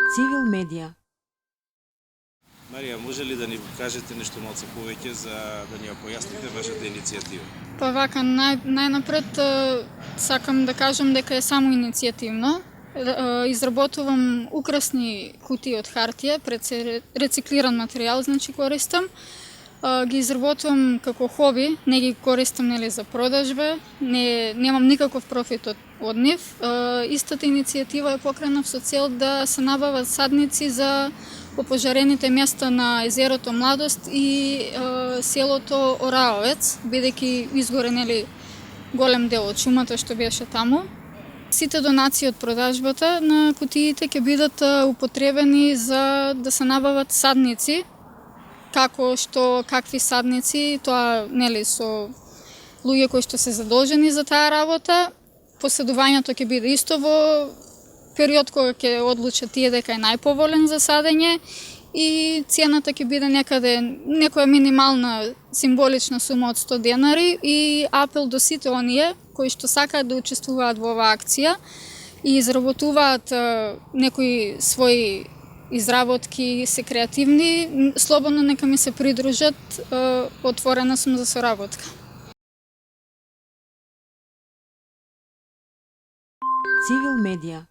Цивил медија. Марија, може ли да ни кажете нешто малце повеќе за да ни ја појасните вашата иницијатива? Па вака, најнапред сакам да кажам дека е само иницијативно. Изработувам украсни кутии од хартија, рециклиран материјал, значи користам. Ги изработувам како хоби, не ги користам за продажба, немам никаков профит од нив. Истата иницијатива е покренав со цел да се набават садници за опожарените места на езерото Младост и селото Ораовец, бидејќи изгоре голем дел од шумата што беше таму. Сите донации од продажбата на кутиите ќе бидат употребени за да се набават садници, какви садници, тоа со луѓе кои што се задолжени за таа работа. Поседувањето ќе биде исто во период кога ќе одлучат тие дека е најповолен за садење и цената ќе биде некоја минимална символична сума од 100 денари и апел до сите оние кои што сакаат да учествуваат во оваа акција и изработуваат некои своји изработки, се креативни, слободно нека ми се придружат, отворена сум за соработка. Цивил медија.